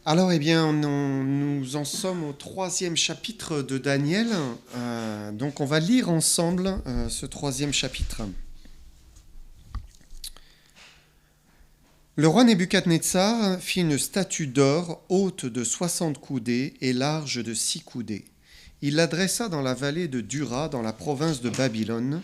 Alors, eh bien, nous en sommes au troisième chapitre de Daniel. Donc, on va lire ensemble ce troisième chapitre. Le roi Nebuchadnezzar fit une statue d'or haute de 60 coudées et large de 6 coudées. Il la dressa dans la vallée de Dura, dans la province de Babylone.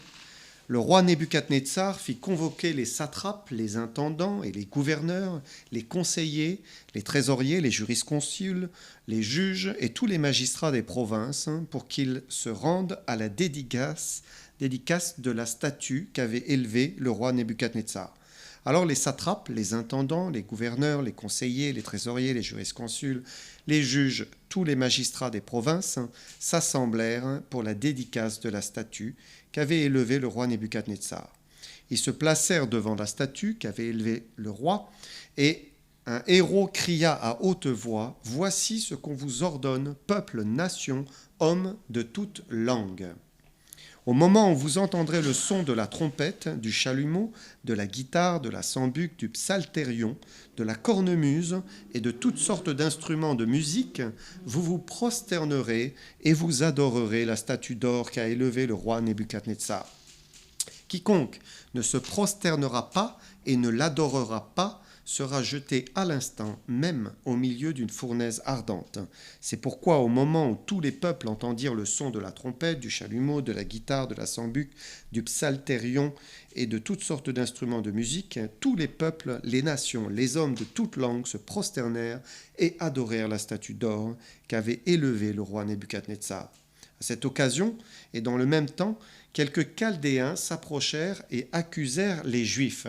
Le roi Nebuchadnezzar fit convoquer les satrapes, les intendants et les gouverneurs, les conseillers, les trésoriers, les jurisconsuls, les juges et tous les magistrats des provinces pour qu'ils se rendent à la dédicace de la statue qu'avait élevée le roi Nebuchadnezzar. Alors les satrapes, les intendants, les gouverneurs, les conseillers, les trésoriers, les jurisconsuls, les juges, tous les magistrats des provinces s'assemblèrent pour la dédicace de la statue qu'avait élevée le roi Nebuchadnezzar. Ils se placèrent devant la statue qu'avait élevée le roi, et un héros cria à haute voix : « Voici ce qu'on vous ordonne, peuple, nation, hommes de toute langue. Au moment où vous entendrez le son de la trompette, du chalumeau, de la guitare, de la sambuc, du psalterion, de la cornemuse et de toutes sortes d'instruments de musique, vous vous prosternerez et vous adorerez la statue d'or qu'a élevée le roi Nebuchadnezzar. Quiconque ne se prosternera pas et ne l'adorera pas sera jeté à l'instant même au milieu d'une fournaise ardente. C'est pourquoi au moment où tous les peuples entendirent le son de la trompette, du chalumeau, de la guitare, de la sambuc, du psalterion et de toutes sortes d'instruments de musique, tous les peuples, les nations, les hommes de toutes langues se prosternèrent et adorèrent la statue d'or qu'avait élevée le roi Nebuchadnezzar. À cette occasion, et dans le même temps, quelques Chaldéens s'approchèrent et accusèrent les Juifs.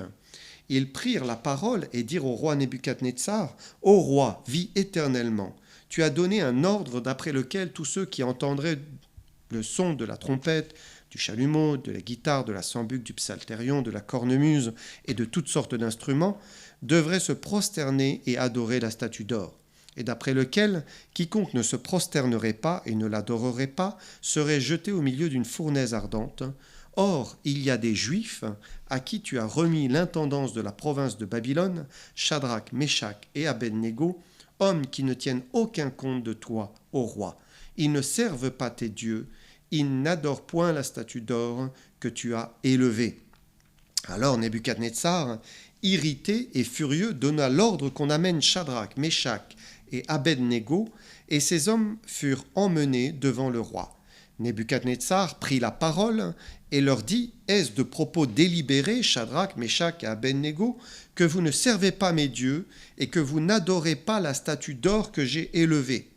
Ils prirent la parole et dirent au roi Nebuchadnezzar : « Ô roi, vis éternellement. Tu as donné un ordre d'après lequel tous ceux qui entendraient le son de la trompette, du chalumeau, de la guitare, de la sambuc, du psalterion, de la cornemuse et de toutes sortes d'instruments devraient se prosterner et adorer la statue d'or. Et d'après lequel quiconque ne se prosternerait pas et ne l'adorerait pas serait jeté au milieu d'une fournaise ardente. Or, il y a des Juifs à qui tu as remis l'intendance de la province de Babylone, Shadrach, Meshach et Abednego, hommes qui ne tiennent aucun compte de toi, ô roi. Ils ne servent pas tes dieux, ils n'adorent point la statue d'or que tu as élevée. » Alors Nebuchadnezzar, irrité et furieux, donna l'ordre qu'on amène Shadrach, Meshach et Abednego, et ces hommes furent emmenés devant le roi. Nebuchadnezzar prit la parole et leur dit : « Est-ce de propos délibérés, Shadrach, Meshach et Abednego, que vous ne servez pas mes dieux et que vous n'adorez pas la statue d'or que j'ai élevée ?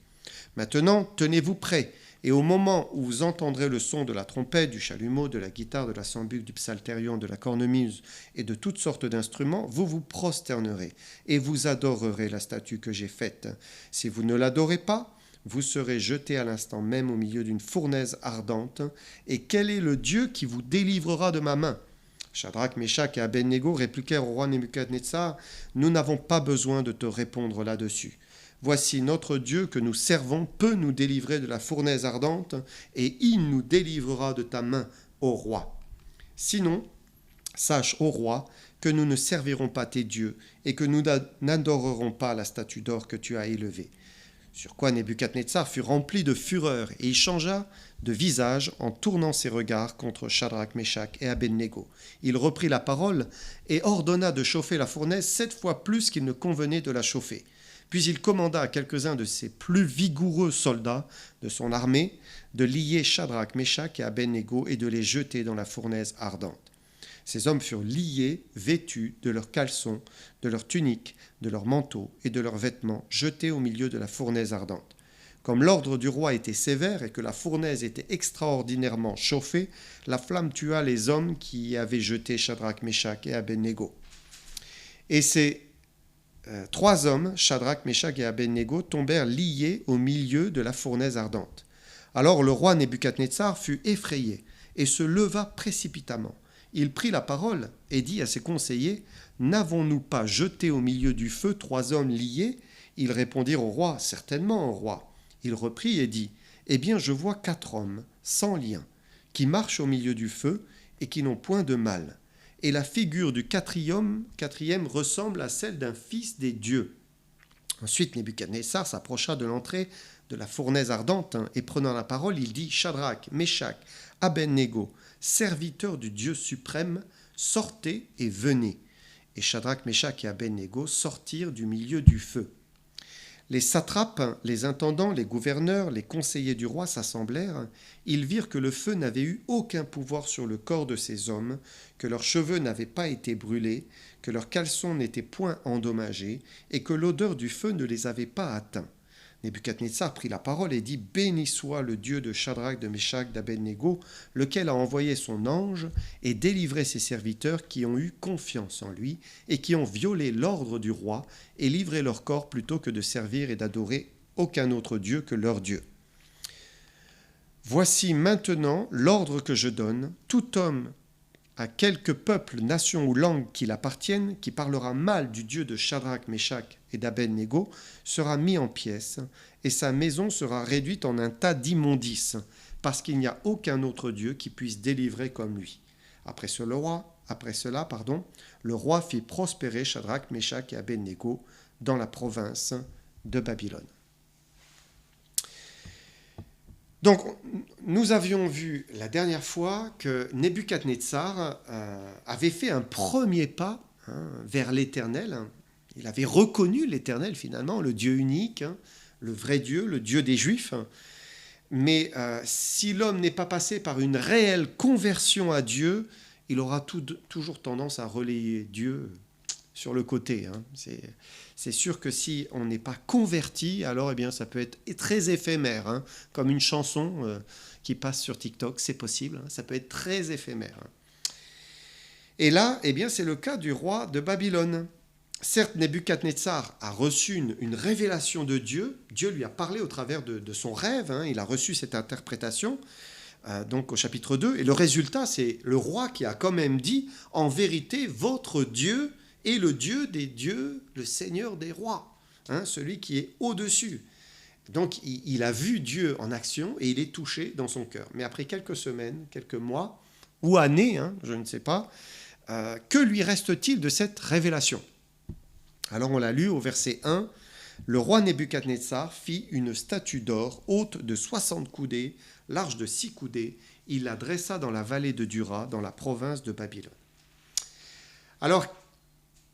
Maintenant, tenez-vous prêts, et au moment où vous entendrez le son de la trompette, du chalumeau, de la guitare, de la sambuc, du psalterion, de la cornemuse et de toutes sortes d'instruments, vous vous prosternerez et vous adorerez la statue que j'ai faite. Si vous ne l'adorez pas, vous serez jeté à l'instant même au milieu d'une fournaise ardente. Et quel est le Dieu qui vous délivrera de ma main ? » Shadrach, Meshach et Abednego répliquèrent au roi Nebuchadnezzar : « Nous n'avons pas besoin de te répondre là-dessus. Voici notre Dieu que nous servons peut nous délivrer de la fournaise ardente, et il nous délivrera de ta main, ô roi. Sinon, sache, ô roi, que nous ne servirons pas tes dieux, et que nous n'adorerons pas la statue d'or que tu as élevée. » Sur quoi Nebuchadnezzar fut rempli de fureur, et il changea de visage en tournant ses regards contre Shadrach, Meshach et Abednego. Il reprit la parole et ordonna de chauffer la fournaise 7 fois plus qu'il ne convenait de la chauffer. Puis il commanda à quelques-uns de ses plus vigoureux soldats de son armée de lier Shadrach, Meshach et Abednego et de les jeter dans la fournaise ardente. Ces hommes furent liés, vêtus de leurs caleçons, de leurs tuniques, de leurs manteaux et de leurs vêtements, jetés au milieu de la fournaise ardente. Comme l'ordre du roi était sévère et que la fournaise était extraordinairement chauffée, la flamme tua les hommes qui y avaient jeté Shadrach, Meshach et Abednego. Et ces 3 hommes, Shadrach, Meshach et Abednego, tombèrent liés au milieu de la fournaise ardente. Alors le roi Nebuchadnezzar fut effrayé et se leva précipitamment. Il prit la parole et dit à ses conseillers : « N'avons-nous pas jeté au milieu du feu 3 hommes liés ? » Ils répondirent au roi : « Certainement, ô roi. » Il reprit et dit : « Eh bien, je vois 4 hommes, sans lien, qui marchent au milieu du feu et qui n'ont point de mal. Et la figure du quatrième ressemble à celle d'un fils des dieux. Ensuite, Nebuchadnezzar s'approcha de l'entrée de la fournaise ardente et prenant la parole, il dit « Shadrach, Meshach, Abednego, serviteurs du Dieu suprême, sortez et venez. » Et Shadrach, Meshach et Abednego sortirent du milieu du feu. Les satrapes, les intendants, les gouverneurs, les conseillers du roi s'assemblèrent. Ils virent que le feu n'avait eu aucun pouvoir sur le corps de ces hommes, que leurs cheveux n'avaient pas été brûlés, que leurs caleçons n'étaient point endommagés, et que l'odeur du feu ne les avait pas atteints. Nebuchadnezzar prit la parole et dit « Béni soit le Dieu de Shadrach, de Meshach, d'Abednego, lequel a envoyé son ange et délivré ses serviteurs qui ont eu confiance en lui et qui ont violé l'ordre du roi et livré leur corps plutôt que de servir et d'adorer aucun autre Dieu que leur Dieu. Voici maintenant l'ordre que je donne. Tout homme à quelque peuple, nation ou langue qu'il appartienne, qui parlera mal du Dieu de Shadrach, Meshach et d'Abednego, sera mis en pièces, et sa maison sera réduite en un tas d'immondices, parce qu'il n'y a aucun autre Dieu qui puisse délivrer comme lui. Après cela, le roi fit prospérer Shadrach, Meshach et Abednego dans la province de Babylone. Donc, nous avions vu la dernière fois que Nebuchadnezzar avait fait un premier pas vers l'Éternel. Il avait reconnu l'Éternel, finalement, le Dieu unique, le vrai Dieu, le Dieu des Juifs. Mais si l'homme n'est pas passé par une réelle conversion à Dieu, il aura toujours tendance à relayer Dieu sur le côté. C'est sûr que si on n'est pas converti, alors ça peut être très éphémère, comme une chanson qui passe sur TikTok, c'est possible, ça peut être très éphémère. Et là, c'est le cas du roi de Babylone. Certes, Nebuchadnezzar a reçu une révélation de Dieu. Dieu lui a parlé au travers de son rêve, il a reçu cette interprétation, donc au chapitre 2. Et le résultat, c'est le roi qui a quand même dit « En vérité, votre Dieu est le Dieu des dieux, le Seigneur des rois, celui qui est au-dessus. » Donc il a vu Dieu en action et il est touché dans son cœur. Mais après quelques semaines, quelques mois ou années, je ne sais pas, que lui reste-t-il de cette révélation ? Alors on l'a lu au verset 1, « Le roi Nebuchadnezzar fit une statue d'or haute de 60 coudées, large de 6 coudées. Il la dressa dans la vallée de Dura, dans la province de Babylone. » Alors,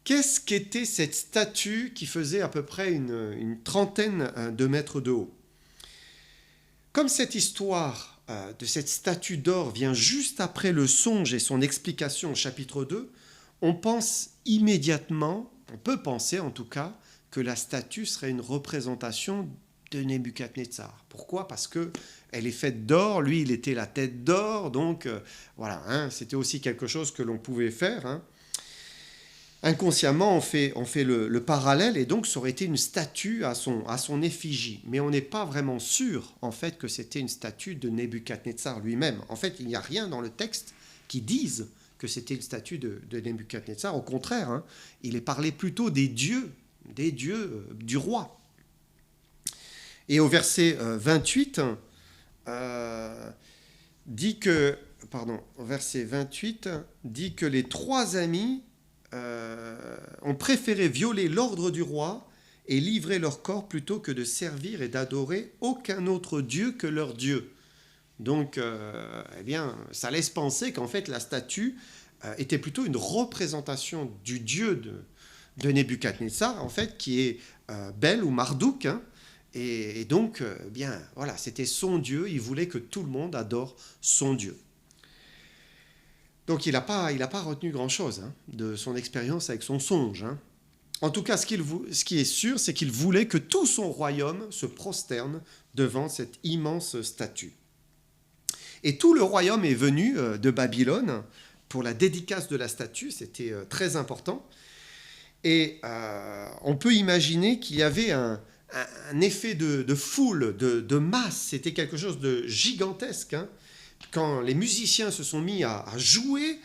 qu'est-ce qu'était cette statue qui faisait à peu près une trentaine de mètres de haut ? Comme cette histoire de cette statue d'or vient juste après le songe et son explication au chapitre 2, on pense immédiatement, on peut penser en tout cas, que la statue serait une représentation de Nebuchadnezzar. Pourquoi ? Parce qu'elle est faite d'or, lui il était la tête d'or, donc c'était aussi quelque chose que l'on pouvait faire. Inconsciemment, on fait le parallèle, et donc ça aurait été une statue à son effigie. Mais on n'est pas vraiment sûr, en fait, que c'était une statue de Nebuchadnezzar lui-même. En fait, il n'y a rien dans le texte qui dise que c'était une statue de Nebuchadnezzar. Au contraire, il est parlé plutôt des dieux du roi. Et au verset 28, dit que les trois amis ont préféré violer l'ordre du roi et livrer leur corps plutôt que de servir et d'adorer aucun autre Dieu que leur Dieu. Donc, ça laisse penser qu'en fait la statue était plutôt une représentation du Dieu de Nebuchadnezzar, en fait, qui est Bel ou Marduk, et donc, c'était son Dieu, il voulait que tout le monde adore son Dieu. Donc il n'a pas retenu grand-chose de son expérience avec son songe. En tout cas, ce qui est sûr, c'est qu'il voulait que tout son royaume se prosterne devant cette immense statue. Et tout le royaume est venu de Babylone pour la dédicace de la statue, c'était très important. Et on peut imaginer qu'il y avait un effet de foule, de masse, c'était quelque chose de gigantesque. Quand les musiciens se sont mis à jouer,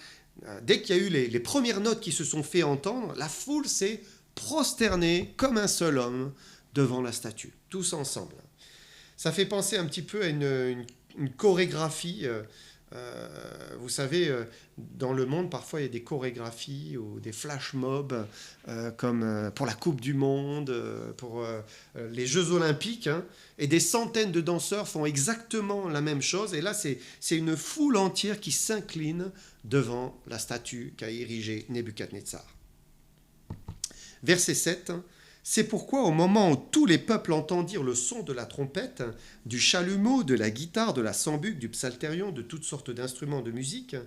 dès qu'il y a eu les premières notes qui se sont fait entendre, la foule s'est prosternée comme un seul homme devant la statue, tous ensemble. Ça fait penser un petit peu à une chorégraphie Vous savez, dans le monde, parfois, il y a des chorégraphies ou des flash mobs, comme pour la Coupe du Monde, pour les Jeux Olympiques, hein, et des centaines de danseurs font exactement la même chose. Et là, c'est une foule entière qui s'incline devant la statue qu'a érigée Nebuchadnezzar. Verset 7. C'est pourquoi au moment où tous les peuples entendirent le son de la trompette, du chalumeau, de la guitare, de la sambuc, du psalterion, de toutes sortes d'instruments de musique,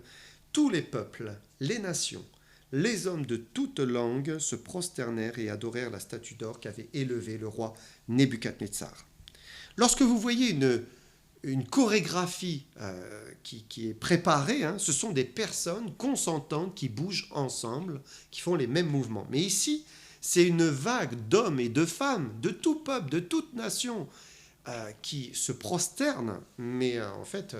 tous les peuples, les nations, les hommes de toutes langues se prosternèrent et adorèrent la statue d'or qu'avait élevée le roi Nebuchadnezzar. Lorsque vous voyez une chorégraphie qui est préparée, hein, ce sont des personnes consentantes qui bougent ensemble, qui font les mêmes mouvements. Mais ici, c'est une vague d'hommes et de femmes, de tout peuple, de toute nation, qui se prosternent, mais en fait,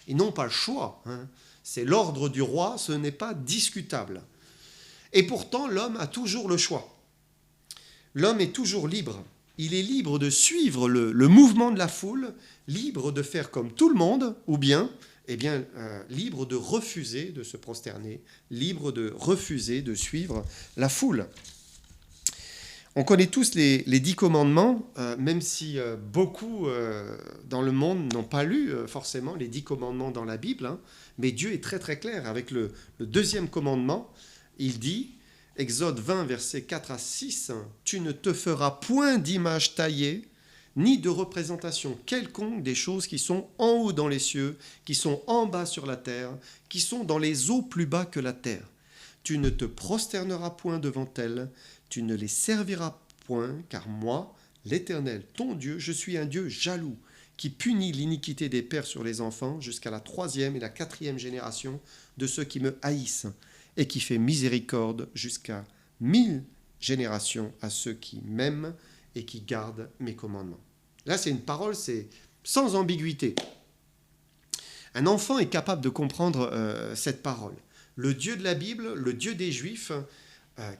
ils n'ont pas le choix. Hein. C'est l'ordre du roi, ce n'est pas discutable. Et pourtant, l'homme a toujours le choix. L'homme est toujours libre. Il est libre de suivre le mouvement de la foule, libre de faire comme tout le monde, ou bien, libre de refuser de se prosterner, libre de refuser de suivre la foule. On connaît tous les 10 commandements, même si beaucoup dans le monde n'ont pas lu forcément les 10 commandements dans la Bible, hein, mais Dieu est très très clair. Avec le deuxième commandement, il dit, Exode 20, versets 4 à 6, « Tu ne te feras point d'image taillée, ni de représentation quelconque des choses qui sont en haut dans les cieux, qui sont en bas sur la terre, qui sont dans les eaux plus bas que la terre. Tu ne te prosterneras point devant elles, tu ne les serviras point, car moi, l'Éternel, ton Dieu, je suis un Dieu jaloux, qui punit l'iniquité des pères sur les enfants jusqu'à la 3e et la 4e génération de ceux qui me haïssent, et qui fait miséricorde jusqu'à 1000 générations à ceux qui m'aiment et qui gardent mes commandements. » Là, c'est une parole, c'est sans ambiguïté. Un enfant est capable de comprendre cette parole. Le Dieu de la Bible, le Dieu des Juifs,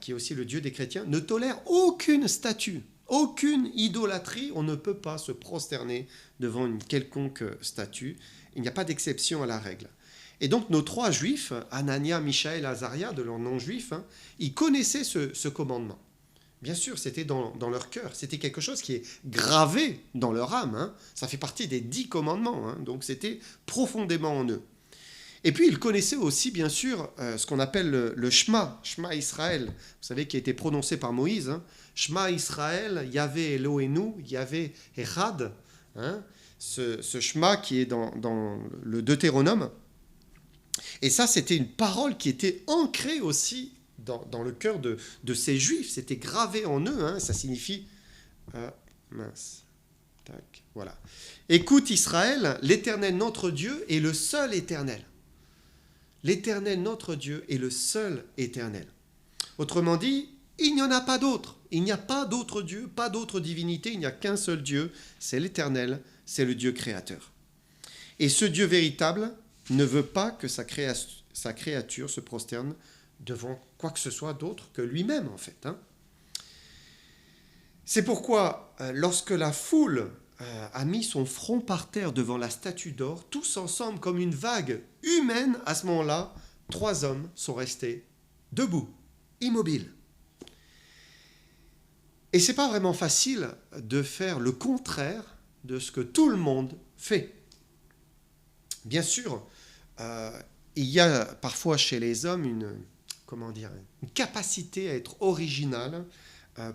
qui est aussi le Dieu des chrétiens, ne tolère aucune statue, aucune idolâtrie. On ne peut pas se prosterner devant une quelconque statue. Il n'y a pas d'exception à la règle. Et donc nos 3 juifs, Anania, Mishaël, Azaria, de leur nom juif, hein, ils connaissaient ce commandement. Bien sûr, c'était dans leur cœur. C'était quelque chose qui est gravé dans leur âme. Hein. Ça fait partie des 10 commandements. Hein. Donc c'était profondément en eux. Et puis, ils connaissaient aussi, bien sûr, ce qu'on appelle le Shema, Shema Israël, vous savez, qui a été prononcé par Moïse. Hein. Shema Israël, Yahvé Elohenu, Yahvé Echad, hein, ce Shema qui est dans le Deutéronome. Et ça, c'était une parole qui était ancrée aussi dans le cœur de ces Juifs. C'était gravé en eux, hein, ça signifie... Tac, voilà. Écoute Israël, l'Éternel notre Dieu est le seul éternel. L'Éternel notre Dieu est le seul éternel. Autrement dit, il n'y en a pas d'autre. Il n'y a pas d'autre Dieu, pas d'autre divinité, il n'y a qu'un seul Dieu, c'est l'Éternel, c'est le Dieu créateur. Et ce Dieu véritable ne veut pas que sa créature se prosterne devant quoi que ce soit d'autre que lui-même, en fait. Hein. C'est pourquoi, lorsque la foule a mis son front par terre devant la statue d'or, tous ensemble comme une vague humaine, à ce moment-là, 3 hommes sont restés debout, immobiles. Et ce n'est pas vraiment facile de faire le contraire de ce que tout le monde fait. Bien sûr, il y a parfois chez les hommes une capacité à être original,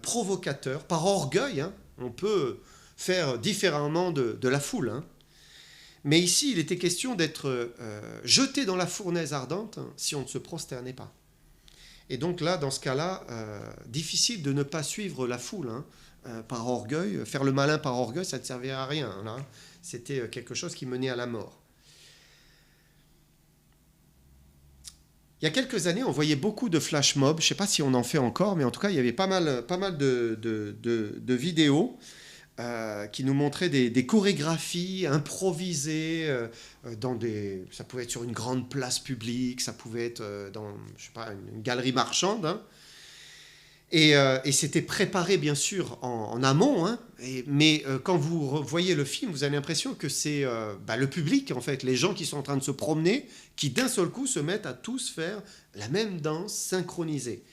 provocateur, par orgueil. Hein, on peut faire différemment de la foule. Hein. Mais ici, il était question d'être jeté dans la fournaise ardente si on ne se prosternait pas. Et donc là, dans ce cas-là, difficile de ne pas suivre la foule hein, par orgueil. Faire le malin par orgueil, ça ne servait à rien. Là. C'était quelque chose qui menait à la mort. Il y a quelques années, on voyait beaucoup de flash mobs. Je ne sais pas si on en fait encore, mais en tout cas, il y avait pas mal de vidéos qui nous montraient des chorégraphies improvisées ça pouvait être sur une grande place publique, ça pouvait être dans, je sais pas, une galerie marchande. Hein. Et c'était préparé, bien sûr, en amont, hein, mais quand vous voyez le film, vous avez l'impression que c'est le public, en fait, les gens qui sont en train de se promener, qui d'un seul coup se mettent à tous faire la même danse synchronisée.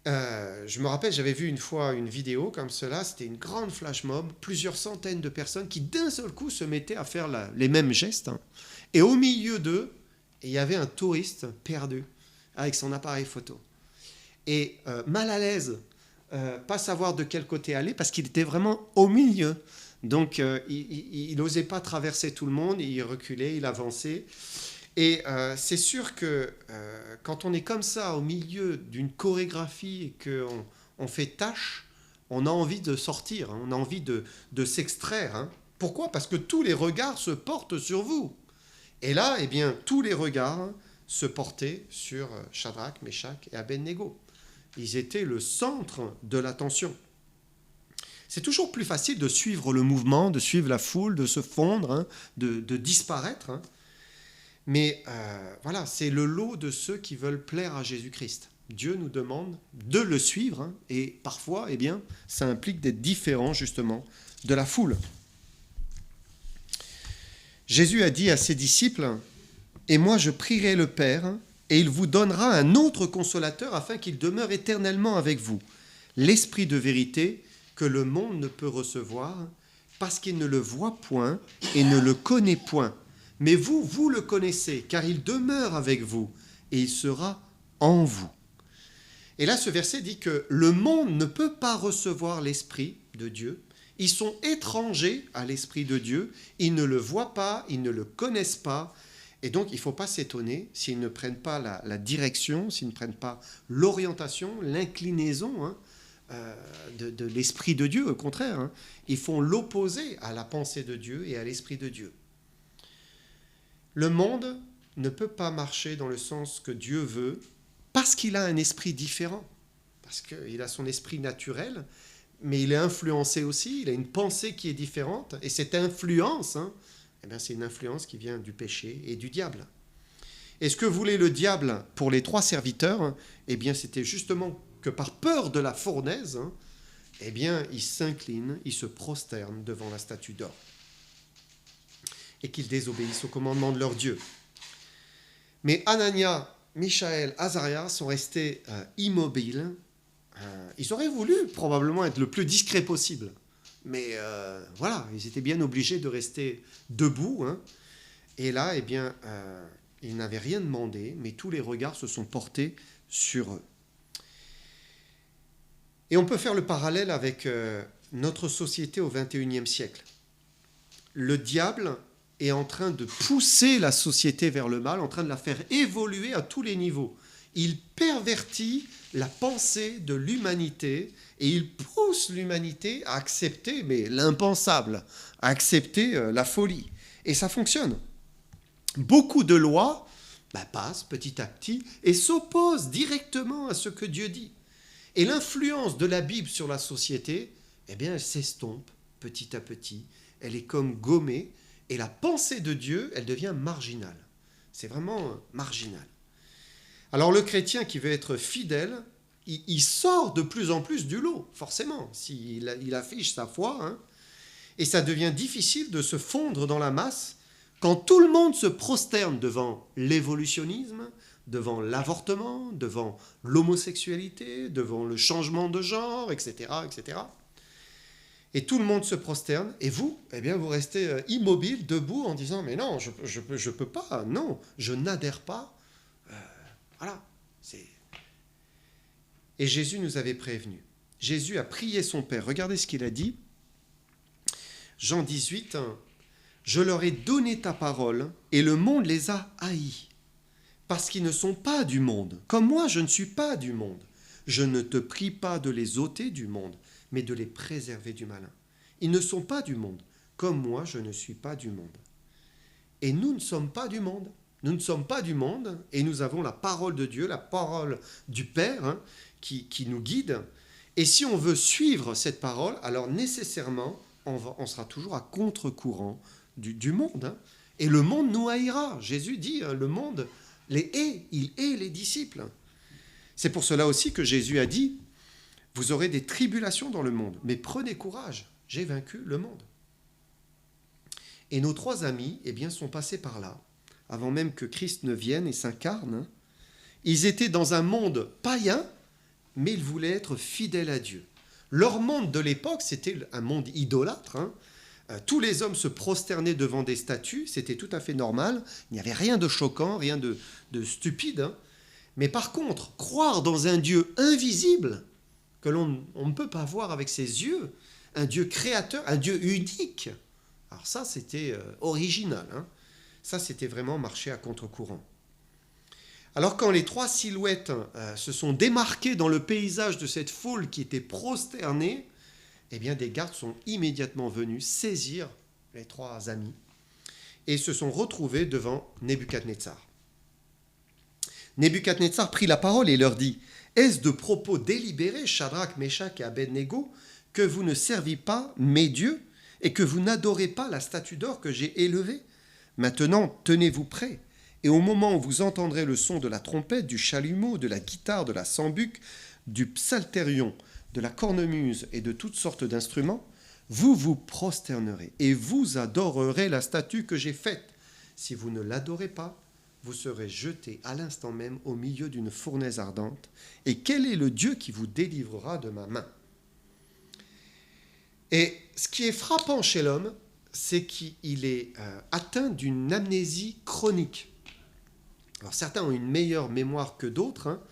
Je me rappelle, j'avais vu une fois une vidéo comme cela, c'était une grande flash mob, plusieurs centaines de personnes qui d'un seul coup se mettaient à faire les mêmes gestes, hein, et au milieu d'eux, il y avait un touriste perdu avec son appareil photo. Et mal à l'aise, pas savoir de quel côté aller, parce qu'il était vraiment au milieu. Donc il n'osait pas traverser tout le monde, il reculait, il avançait. Et c'est sûr que quand on est comme ça, au milieu d'une chorégraphie et qu'on fait tâche, on a envie de sortir, hein, on a envie de s'extraire. Hein. Pourquoi ? Parce que tous les regards se portent sur vous. Et là, eh bien, tous les regards se portaient sur Shadrach, Meshach et Abednego. Ils étaient le centre de l'attention. C'est toujours plus facile de suivre le mouvement, de suivre la foule, de se fondre, hein, de disparaître. Hein. Mais voilà, c'est le lot de ceux qui veulent plaire à Jésus-Christ. Dieu nous demande de le suivre, hein, et parfois, eh bien, ça implique d'être différent, justement, de la foule. Jésus a dit à ses disciples, « Et moi je prierai le Père, et il vous donnera un autre consolateur afin qu'il demeure éternellement avec vous, l'Esprit de vérité que le monde ne peut recevoir, parce qu'il ne le voit point et ne le connaît point. Mais vous, vous le connaissez, car il demeure avec vous, et il sera en vous. » Et là, ce verset dit que le monde ne peut pas recevoir l'Esprit de Dieu. Ils sont étrangers à l'Esprit de Dieu, ils ne le voient pas, ils ne le connaissent pas, et donc il ne faut pas s'étonner s'ils ne prennent pas la direction, s'ils ne prennent pas l'orientation, l'inclinaison, hein, de l'Esprit de Dieu. Au contraire, hein, ils font l'opposé à la pensée de Dieu et à l'Esprit de Dieu. Le monde ne peut pas marcher dans le sens que Dieu veut parce qu'il a un esprit différent, parce qu'il a son esprit naturel, mais il est influencé aussi, il a une pensée qui est différente, et cette influence, hein, eh bien, c'est une influence qui vient du péché et du diable. Et ce que voulait le diable pour les 3 serviteurs, eh bien, c'était justement que par peur de la fournaise, hein, eh bien, ils s'inclinent, ils se prosternent devant la statue d'or, et qu'ils désobéissent au commandement de leur Dieu. Mais Anania, Michaël, Azaria sont restés immobiles. Ils auraient voulu probablement être le plus discret possible. Mais voilà, ils étaient bien obligés de rester debout. Hein. Et là, eh bien, ils n'avaient rien demandé, mais tous les regards se sont portés sur eux. Et on peut faire le parallèle avec notre société au XXIe siècle. Le diable est en train de pousser la société vers le mal, en train de la faire évoluer à tous les niveaux. Il pervertit la pensée de l'humanité et il pousse l'humanité à accepter, mais l'impensable, à accepter la folie. Et ça fonctionne. Beaucoup de lois passent petit à petit et s'opposent directement à ce que Dieu dit. Et l'influence de la Bible sur la société, eh bien, elle s'estompe petit à petit. Elle est comme gommée. Et la pensée de Dieu, elle devient marginale. C'est vraiment marginal. Alors le chrétien qui veut être fidèle, il sort de plus en plus du lot, forcément, s'il affiche sa foi. Hein, et ça devient difficile de se fondre dans la masse quand tout le monde se prosterne devant l'évolutionnisme, devant l'avortement, devant l'homosexualité, devant le changement de genre, etc., etc. Et tout le monde se prosterne, et vous, eh bien, vous restez immobile, debout, en disant « Mais non, je peux pas, non, je n'adhère pas. » Voilà. Et Jésus nous avait prévenus. Jésus a prié son Père. Regardez ce qu'il a dit. Jean 18, « Je leur ai donné ta parole, et le monde les a haïs, parce qu'ils ne sont pas du monde. Comme moi, je ne suis pas du monde. Je ne te prie pas de les ôter du monde, mais de les préserver du malin. Ils ne sont pas du monde, comme moi je ne suis pas du monde. » Et nous ne sommes pas du monde. Nous ne sommes pas du monde, et nous avons la parole de Dieu, la parole du Père, hein, qui nous guide. Et si on veut suivre cette parole, alors nécessairement, on sera toujours à contre-courant du monde. Hein. Et le monde nous haïra. Jésus dit, hein, le monde les hait, il hait les disciples. C'est pour cela aussi que Jésus a dit, Vous aurez des tribulations dans le monde, mais prenez courage, j'ai vaincu le monde. Et nos 3 amis, eh bien, sont passés par là, avant même que Christ ne vienne et s'incarne. Ils étaient dans un monde païen, mais ils voulaient être fidèles à Dieu. Leur monde de l'époque, c'était un monde idolâtre. Tous les hommes se prosternaient devant des statues, c'était tout à fait normal. Il n'y avait rien de choquant, rien de stupide. Mais par contre, croire dans un Dieu invisible, que l'on ne peut pas voir avec ses yeux, un Dieu créateur, un Dieu unique, alors ça, c'était original. Ça, c'était vraiment marcher à contre-courant. Alors quand les 3 silhouettes se sont démarquées dans le paysage de cette foule qui était prosternée, eh bien des gardes sont immédiatement venus saisir les 3 amis et se sont retrouvés devant Nebuchadnezzar. Nebuchadnezzar prit la parole et leur dit « Est-ce de propos délibérés, Shadrach, Meshach et Abednego, que vous ne serviez pas mes dieux et que vous n'adorez pas la statue d'or que j'ai élevée? Maintenant, tenez-vous prêts, et au moment où vous entendrez le son de la trompette, du chalumeau, de la guitare, de la sambuc, du psalterion, de la cornemuse et de toutes sortes d'instruments, vous vous prosternerez et vous adorerez la statue que j'ai faite. Si vous ne l'adorez pas, vous serez jetés à l'instant même au milieu d'une fournaise ardente. Et quel est le Dieu qui vous délivrera de ma main ?» Et ce qui est frappant chez l'homme, c'est qu'il est atteint d'une amnésie chronique. Alors certains ont une meilleure mémoire que d'autres,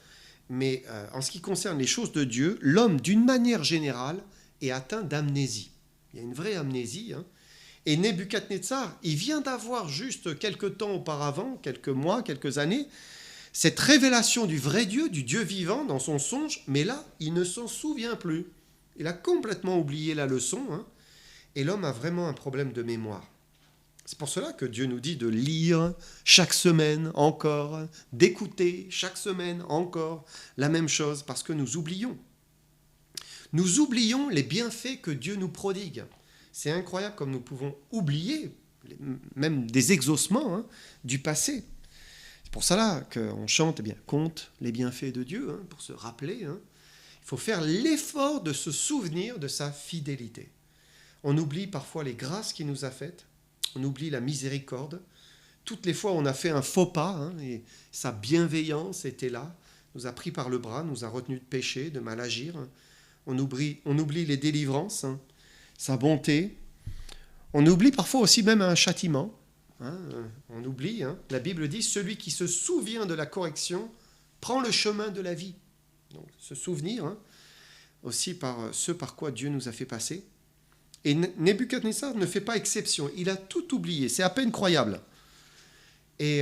mais en ce qui concerne les choses de Dieu, l'homme, d'une manière générale, est atteint d'amnésie. Il y a une vraie amnésie. Et Nebuchadnezzar, il vient d'avoir juste quelques temps auparavant, quelques mois, quelques années, cette révélation du vrai Dieu, du Dieu vivant dans son songe, mais là, il ne s'en souvient plus. Il a complètement oublié la leçon, et l'homme a vraiment un problème de mémoire. C'est pour cela que Dieu nous dit de lire chaque semaine encore, d'écouter chaque semaine encore la même chose, parce que nous oublions. Nous oublions les bienfaits que Dieu nous prodigue. C'est incroyable comme nous pouvons oublier même des exaucements du passé. C'est pour cela qu'on chante, compte les bienfaits de Dieu, pour se rappeler. Il faut faire l'effort de se souvenir de sa fidélité. On oublie parfois les grâces qu'il nous a faites, on oublie la miséricorde. Toutes les fois où on a fait un faux pas, et sa bienveillance était là, nous a pris par le bras, nous a retenus de péché, de mal agir. On oublie les délivrances, sa bonté. On oublie parfois aussi même un châtiment. On oublie, la Bible dit, celui qui se souvient de la correction prend le chemin de la vie. Donc, se souvenir aussi par ce par quoi Dieu nous a fait passer. Et Nebuchadnezzar ne fait pas exception. Il a tout oublié. C'est à peine croyable. Et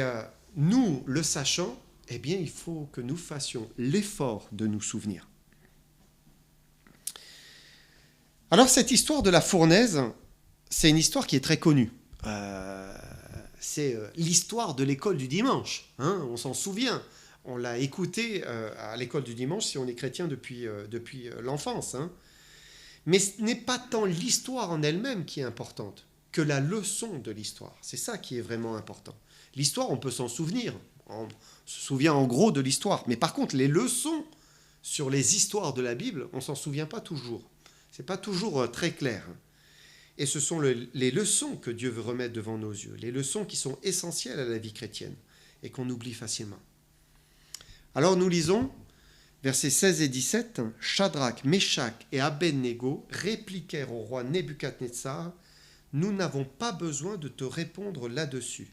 nous, le sachant, il faut que nous fassions l'effort de nous souvenir. Alors, cette histoire de la fournaise, c'est une histoire qui est très connue. C'est l'histoire de l'école du dimanche. On s'en souvient. On l'a écouté à l'école du dimanche si on est chrétien depuis l'enfance. Mais ce n'est pas tant l'histoire en elle-même qui est importante que la leçon de l'histoire. C'est ça qui est vraiment important. L'histoire, on peut s'en souvenir. On se souvient en gros de l'histoire. Mais par contre, les leçons sur les histoires de la Bible, on ne s'en souvient pas toujours. Ce n'est pas toujours très clair. Et ce sont les leçons que Dieu veut remettre devant nos yeux. Les leçons qui sont essentielles à la vie chrétienne et qu'on oublie facilement. Alors nous lisons versets 16 et 17, « Shadrach, Meshach et Abednego répliquèrent au roi Nebuchadnezzar, « Nous n'avons pas besoin de te répondre là-dessus.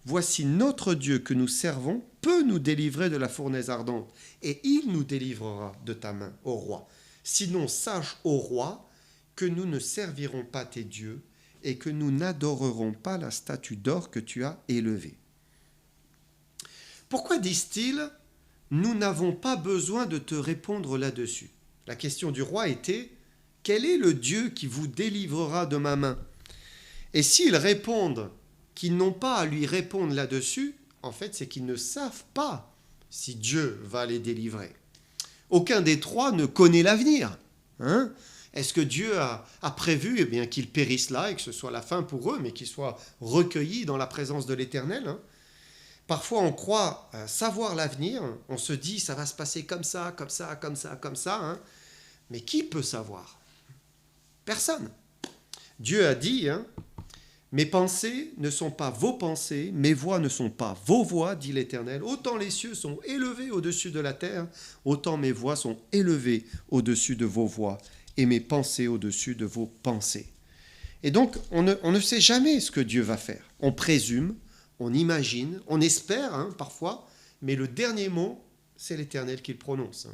Voici notre Dieu que nous servons peut nous délivrer de la fournaise ardente, et il nous délivrera de ta main, ô roi. Sinon, sache, ô roi, que nous ne servirons pas tes dieux, et que nous n'adorerons pas la statue d'or que tu as élevée. » Pourquoi disent-ils « Nous n'avons pas besoin de te répondre là-dessus » La question du roi était « Quel est le Dieu qui vous délivrera de ma main ?» Et s'ils répondent qu'ils n'ont pas à lui répondre là-dessus, en fait, c'est qu'ils ne savent pas si Dieu va les délivrer. Aucun des 3 ne connaît l'avenir. Est-ce que Dieu a prévu qu'ils périssent là et que ce soit la fin pour eux, mais qu'ils soient recueillis dans la présence de l'Éternel ? Parfois, on croit savoir l'avenir, on se dit ça va se passer comme ça, comme ça, comme ça, comme ça. Mais qui peut savoir? Personne. Dieu a dit, mes pensées ne sont pas vos pensées, mes voix ne sont pas vos voix, dit l'Éternel. Autant les cieux sont élevés au-dessus de la terre, autant mes voix sont élevées au-dessus de vos voix, et mes pensées au-dessus de vos pensées. Et donc, on ne sait jamais ce que Dieu va faire. On présume, on imagine, on espère parfois, mais le dernier mot, c'est l'Éternel qui le prononce.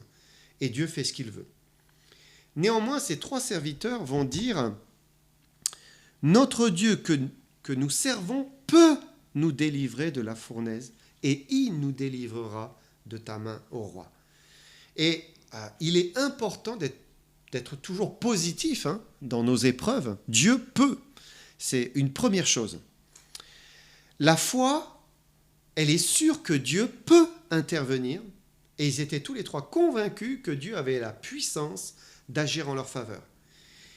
Et Dieu fait ce qu'il veut. Néanmoins, ces 3 serviteurs vont dire, notre Dieu que nous servons peut nous délivrer de la fournaise, et il nous délivrera de ta main, ô roi. Et il est important d'être toujours positif dans nos épreuves. Dieu peut. C'est une première chose. La foi, elle est sûre que Dieu peut intervenir, et ils étaient tous les 3 convaincus que Dieu avait la puissance d'agir en leur faveur.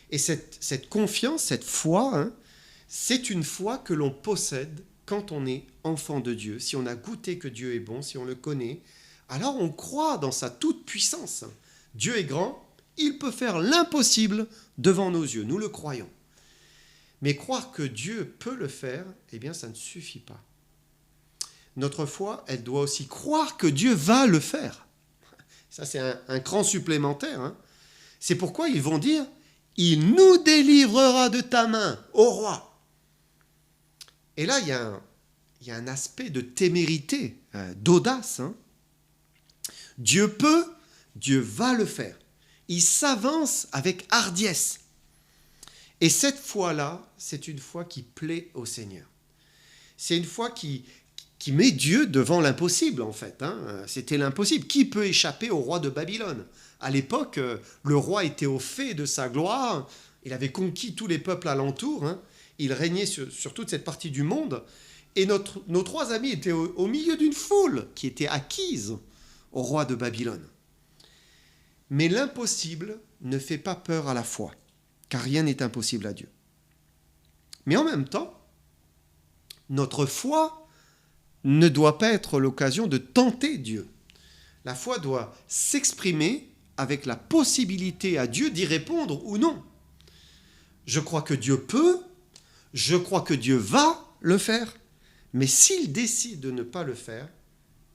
Et cette confiance, cette foi, c'est une foi que l'on possède quand on est enfant de Dieu. Si on a goûté que Dieu est bon, si on le connaît, alors on croit dans sa toute-puissance. Dieu est grand, il peut faire l'impossible devant nos yeux, nous le croyons. Mais croire que Dieu peut le faire, eh bien ça ne suffit pas. Notre foi, elle doit aussi croire que Dieu va le faire. Ça c'est un cran supplémentaire. C'est pourquoi ils vont dire, il nous délivrera de ta main, ô roi. Et là, il y a un aspect de témérité, d'audace. Dieu peut, Dieu va le faire. Il s'avance avec hardiesse. Et cette foi-là, c'est une foi qui plaît au Seigneur. C'est une foi qui met Dieu devant l'impossible, en fait. C'était l'impossible. Qui peut échapper au roi de Babylone? À l'époque, le roi était au fait de sa gloire. Il avait conquis tous les peuples alentours. Il régnait sur toute cette partie du monde. Et nos 3 amis étaient au milieu d'une foule qui était acquise au roi de Babylone. Mais l'impossible ne fait pas peur à la foi, car rien n'est impossible à Dieu. Mais en même temps, notre foi ne doit pas être l'occasion de tenter Dieu. La foi doit s'exprimer avec la possibilité à Dieu d'y répondre ou non. Je crois que Dieu peut, je crois que Dieu va le faire, mais s'il décide de ne pas le faire,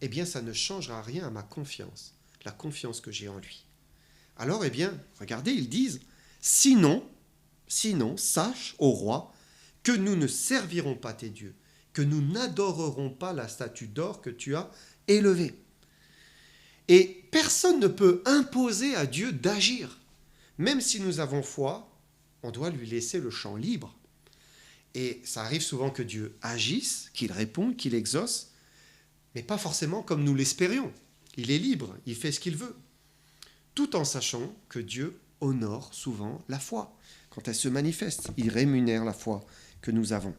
eh bien ça ne changera rien à ma confiance, la confiance que j'ai en lui. Alors, eh bien, regardez, ils disent, sinon, sache, ô roi, que nous ne servirons pas tes dieux, que nous n'adorerons pas la statue d'or que tu as élevée. Et personne ne peut imposer à Dieu d'agir. Même si nous avons foi, on doit lui laisser le champ libre. Et ça arrive souvent que Dieu agisse, qu'il réponde, qu'il exauce, mais pas forcément comme nous l'espérions. Il est libre, il fait ce qu'il veut. Tout en sachant que Dieu honore souvent la foi. Quand elle se manifeste, il rémunère la foi que nous avons.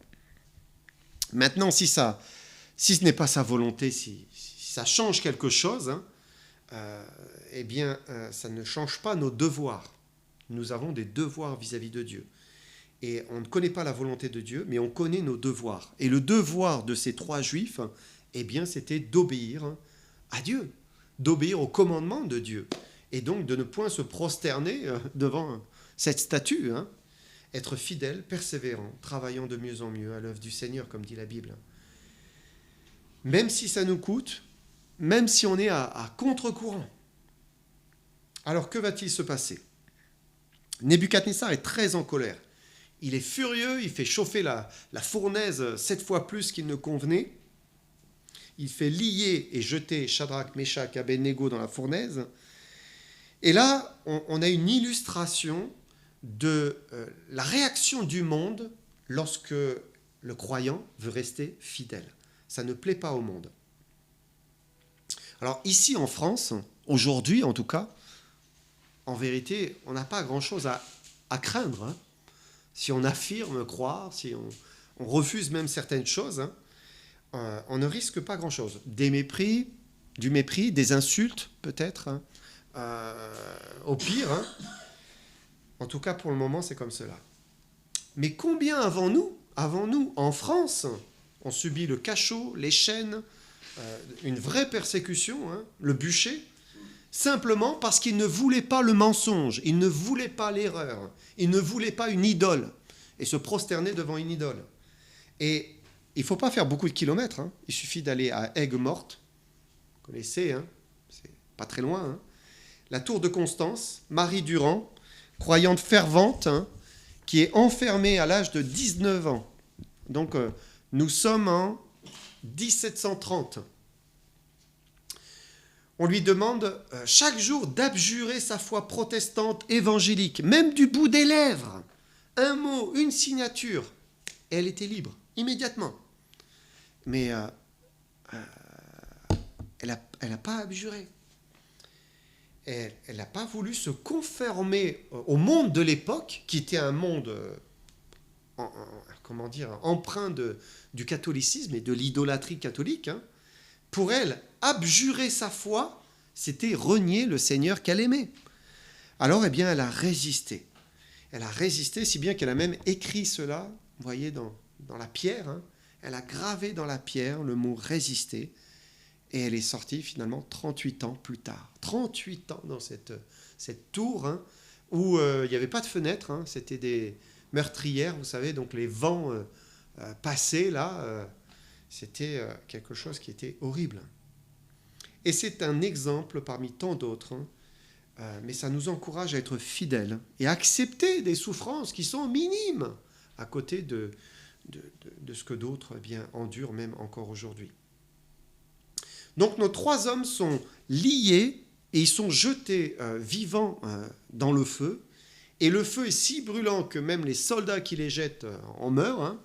Maintenant, si ce n'est pas sa volonté, si ça change quelque chose, eh bien, ça ne change pas nos devoirs. Nous avons des devoirs vis-à-vis de Dieu. Et on ne connaît pas la volonté de Dieu, mais on connaît nos devoirs. Et le devoir de ces 3 Juifs, eh bien, c'était d'obéir à Dieu, d'obéir au commandement de Dieu. Et donc de ne point se prosterner devant cette statue. Être fidèle, persévérant, travaillant de mieux en mieux à l'œuvre du Seigneur, comme dit la Bible. Même si ça nous coûte, même si on est à contre-courant. Alors que va-t-il se passer? Nebuchadnezzar est très en colère. Il est furieux, il fait chauffer la fournaise 7 fois plus qu'il ne convenait. Il fait lier et jeter Shadrach, Meshach et Abednego dans la fournaise. Et là, on a une illustration de la réaction du monde lorsque le croyant veut rester fidèle. Ça ne plaît pas au monde. Alors ici en France, aujourd'hui en tout cas, en vérité, on n'a pas grand-chose à craindre. Si on affirme croire, si on refuse même certaines choses, on ne risque pas grand-chose. Du mépris, des insultes peut-être, au pire. En tout cas, pour le moment, c'est comme cela. Mais combien avons-nous, en France, on subit le cachot, les chaînes, une vraie persécution, le bûcher. simplement parce qu'il ne voulait pas le mensonge, il ne voulait pas l'erreur, il ne voulait pas une idole, et se prosterner devant une idole. Et il ne faut pas faire beaucoup de kilomètres, hein. Il suffit d'aller à Aigues-Mortes, vous connaissez, hein, c'est pas très loin, hein. La tour de Constance, Marie Durand, croyante fervente, hein, qui est enfermée à l'âge de 19 ans. Donc nous sommes en 1730. On lui demande chaque jour d'abjurer sa foi protestante évangélique, même du bout des lèvres. Un mot, une signature. Et elle était libre, immédiatement. Mais elle n'a pas abjuré. Elle n'a pas voulu se conformer au monde de l'époque, qui était un monde empreint du catholicisme et de l'idolâtrie catholique. Hein. Pour elle, abjurer sa foi, c'était renier le Seigneur qu'elle aimait. Alors, eh bien, elle a résisté. Elle a résisté, si bien qu'elle a même écrit cela, vous voyez, dans la pierre. Hein. Elle a gravé dans la pierre le mot « résister ». Et elle est sortie finalement 38 ans plus tard. 38 ans dans cette tour, hein, où il n'y avait pas de fenêtre, hein, c'était des meurtrières, vous savez, donc les vents passaient là, c'était quelque chose qui était horrible. Et c'est un exemple parmi tant d'autres, hein, mais ça nous encourage à être fidèles et à accepter des souffrances qui sont minimes à côté de ce que d'autres eh bien, endurent même encore aujourd'hui. Donc nos 3 hommes sont liés et ils sont jetés vivants dans le feu. Et le feu est si brûlant que même les soldats qui les jettent en meurent. Hein.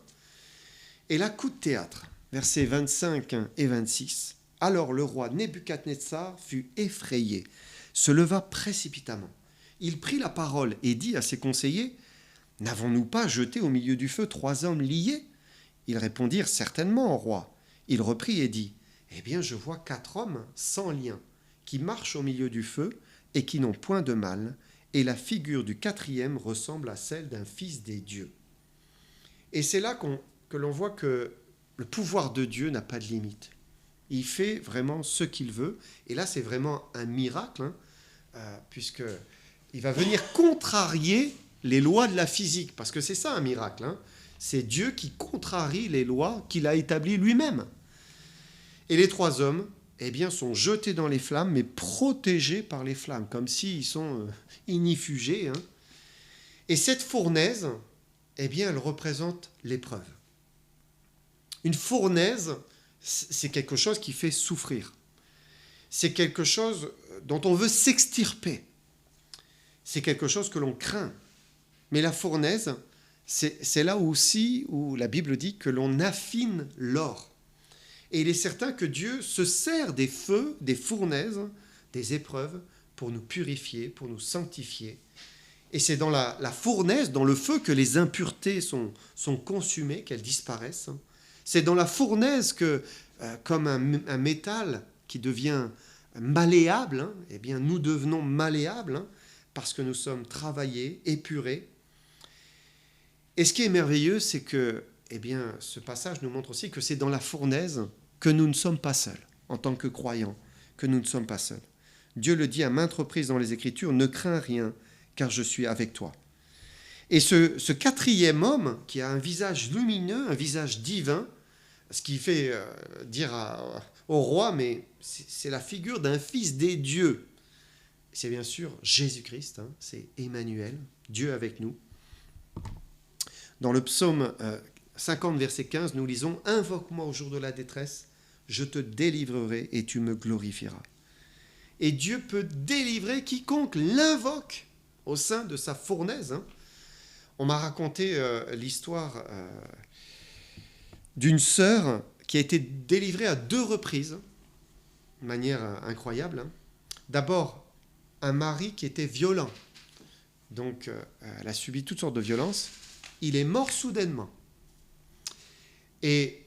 Et là, coup de théâtre, versets 25 et 26. Alors le roi Nebuchadnezzar fut effrayé, se leva précipitamment. Il prit la parole et dit à ses conseillers, « N'avons-nous pas jeté au milieu du feu 3 hommes liés ?» Ils répondirent, « Certainement, roi. » Il reprit et dit, « Eh bien, je vois 4 hommes sans lien, qui marchent au milieu du feu et qui n'ont point de mal, et la figure du 4e ressemble à celle d'un fils des dieux. » Et c'est là que l'on voit que le pouvoir de Dieu n'a pas de limite. Il fait vraiment ce qu'il veut, et là c'est vraiment un miracle, hein, puisqu'il va venir contrarier les lois de la physique, parce que c'est ça un miracle, hein. C'est Dieu qui contrarie les lois qu'il a établies lui-même. Et les 3 hommes, eh bien, sont jetés dans les flammes, mais protégés par les flammes, comme s'ils sont inifugés. Hein. Et cette fournaise, eh bien, elle représente l'épreuve. Une fournaise, c'est quelque chose qui fait souffrir. C'est quelque chose dont on veut s'extirper. C'est quelque chose que l'on craint. Mais la fournaise, c'est là aussi où la Bible dit que l'on affine l'or. Et il est certain que Dieu se sert des feux, des fournaises, des épreuves, pour nous purifier, pour nous sanctifier. Et c'est dans la fournaise, dans le feu, que les impuretés sont consumées, qu'elles disparaissent. C'est dans la fournaise que, comme un métal qui devient malléable, hein, eh bien nous devenons malléables, hein, parce que nous sommes travaillés, épurés. Et ce qui est merveilleux, c'est que eh bien, ce passage nous montre aussi que c'est dans la fournaise que nous ne sommes pas seuls, en tant que croyants, que nous ne sommes pas seuls. Dieu le dit à maintes reprises dans les Écritures, « Ne crains rien, car je suis avec toi. » Et ce 4e homme, qui a un visage lumineux, un visage divin, ce qui fait dire au roi, mais c'est la figure d'un fils des dieux. C'est bien sûr Jésus-Christ, hein, c'est Emmanuel, Dieu avec nous. Dans le psaume 50, verset 15, nous lisons « Invoque-moi au jour de la détresse, je te délivrerai et tu me glorifieras. » Et Dieu peut délivrer quiconque l'invoque au sein de sa fournaise. Hein. On m'a raconté l'histoire d'une sœur qui a été délivrée à 2 reprises, de manière incroyable. Hein. D'abord, un mari qui était violent. Donc, elle a subi toutes sortes de violences. Il est mort soudainement. Et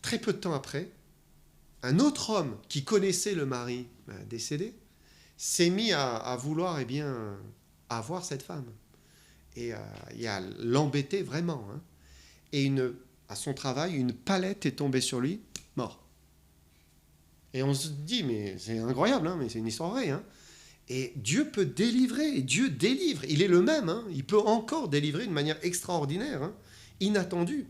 très peu de temps après, un autre homme qui connaissait le mari décédé s'est mis à vouloir avoir cette femme. Et à l'embêter vraiment. Hein. Et à son travail, une palette est tombée sur lui, mort. Et on se dit, mais c'est incroyable, hein, mais c'est une histoire vraie. Hein. Et Dieu peut délivrer, et Dieu délivre. Il est le même, hein. Il peut encore délivrer d'une manière extraordinaire, hein, inattendue.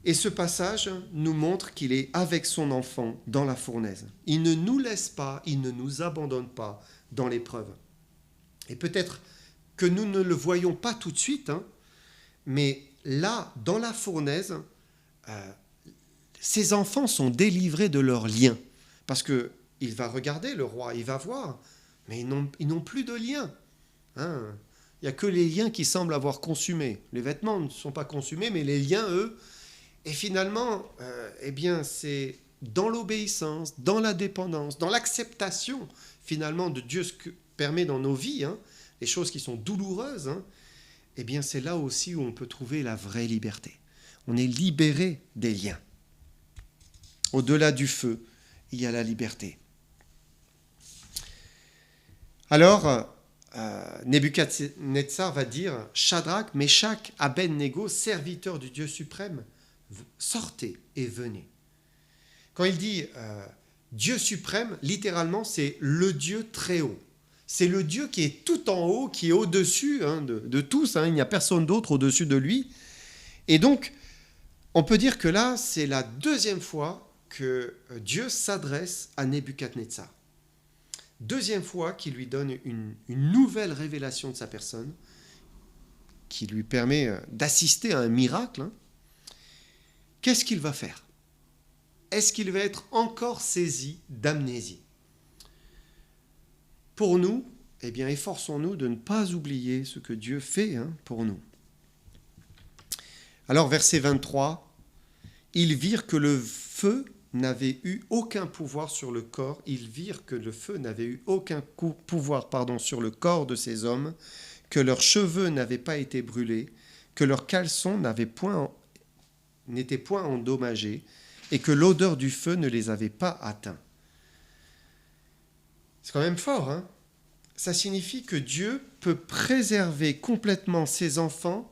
Et ce passage nous montre qu'il est avec son enfant dans la fournaise. Il ne nous laisse pas, il ne nous abandonne pas dans l'épreuve. Et peut-être que nous ne le voyons pas tout de suite, hein, mais là, dans la fournaise, ces enfants sont délivrés de leurs liens. Parce qu'il va regarder le roi, il va voir, mais ils n'ont plus de liens. Hein. Il n'y a que les liens qui semblent avoir consumé. Les vêtements ne sont pas consumés, mais les liens, eux. Et finalement, eh bien, c'est dans l'obéissance, dans la dépendance, dans l'acceptation, finalement, de Dieu, ce que permet dans nos vies, hein, les choses qui sont douloureuses, hein, eh bien, c'est là aussi où on peut trouver la vraie liberté. On est libéré des liens. Au-delà du feu, il y a la liberté. Alors, Nebuchadnezzar va dire « Shadrach, Meshach, Abednego, serviteurs du Dieu suprême, sortez et venez. » Quand il dit Dieu suprême, littéralement, c'est le Dieu très haut. C'est le Dieu qui est tout en haut, qui est au-dessus hein, de tous. Hein, il n'y a personne d'autre au-dessus de lui. Et donc, on peut dire que là, c'est la deuxième fois que Dieu s'adresse à Nebuchadnezzar. Deuxième fois qu'il lui donne une nouvelle révélation de sa personne, qui lui permet d'assister à un miracle. Hein. Qu'est-ce qu'il va faire ? Est-ce qu'il va être encore saisi d'amnésie ? Pour nous, eh bien, efforçons-nous de ne pas oublier ce que Dieu fait hein, pour nous. Alors, verset 23, « Ils virent que le feu n'avait eu aucun pouvoir sur le corps. Ils virent que le feu n'avait eu aucun pouvoir sur le corps de ces hommes, que leurs cheveux n'avaient pas été brûlés, que leurs caleçons n'étaient point endommagés, et que l'odeur du feu ne les avait pas atteints. » C'est quand même fort, hein ? Ça signifie que Dieu peut préserver complètement ses enfants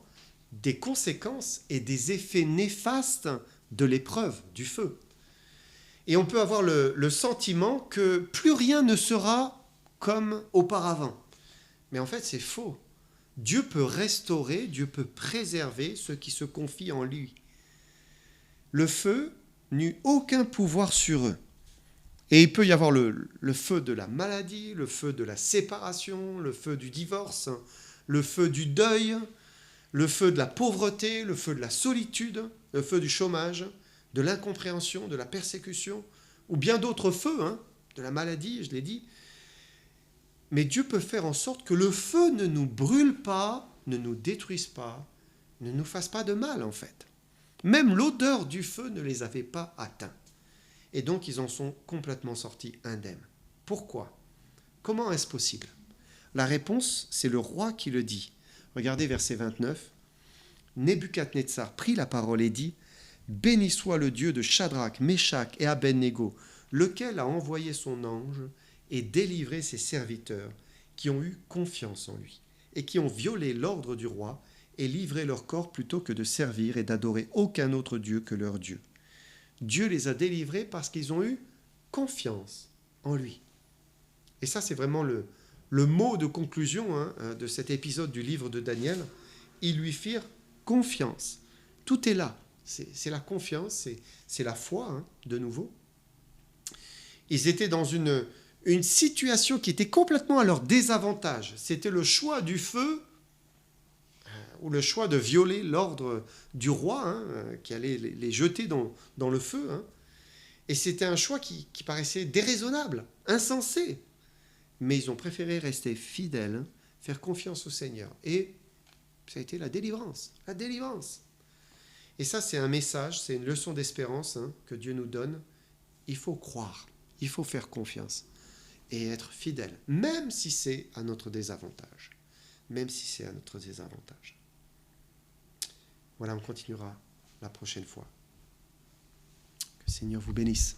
des conséquences et des effets néfastes de l'épreuve, du feu. Et on peut avoir le sentiment que plus rien ne sera comme auparavant. Mais en fait, c'est faux. Dieu peut restaurer, Dieu peut préserver ceux qui se confient en lui. Le feu n'eut aucun pouvoir sur eux. Et il peut y avoir le feu de la maladie, le feu de la séparation, le feu du divorce, le feu du deuil, le feu de la pauvreté, le feu de la solitude, le feu du chômage, de l'incompréhension, de la persécution, ou bien d'autres feux, hein, de la maladie, je l'ai dit. Mais Dieu peut faire en sorte que le feu ne nous brûle pas, ne nous détruise pas, ne nous fasse pas de mal en fait. Même l'odeur du feu ne les avait pas atteints. Et donc ils en sont complètement sortis indemnes. Pourquoi ? Comment est-ce possible ? La réponse, c'est le roi qui le dit. Regardez verset 29. Nebuchadnezzar prit la parole et dit « Béni soit le Dieu de Shadrach, Meshach et Abednego, lequel a envoyé son ange et délivré ses serviteurs qui ont eu confiance en lui et qui ont violé l'ordre du roi et livré leur corps plutôt que de servir et d'adorer aucun autre Dieu que leur Dieu. Dieu les a délivrés parce qu'ils ont eu confiance en lui. » Et ça, c'est vraiment le mot de conclusion hein, de cet épisode du livre de Daniel. Ils lui firent confiance. Tout est là. C'est la confiance, c'est la foi, hein, de nouveau. Ils étaient dans une situation qui était complètement à leur désavantage. C'était le choix du feu ou le choix de violer l'ordre du roi hein, qui allait les jeter dans le feu. Hein. Et c'était un choix qui paraissait déraisonnable, insensé. Mais ils ont préféré rester fidèles, hein, faire confiance au Seigneur. Et ça a été la délivrance. La délivrance. Et ça, c'est un message, c'est une leçon d'espérance hein, que Dieu nous donne. Il faut croire, il faut faire confiance et être fidèle, même si c'est à notre désavantage. Même si c'est à notre désavantage. Voilà, on continuera la prochaine fois. Que le Seigneur vous bénisse.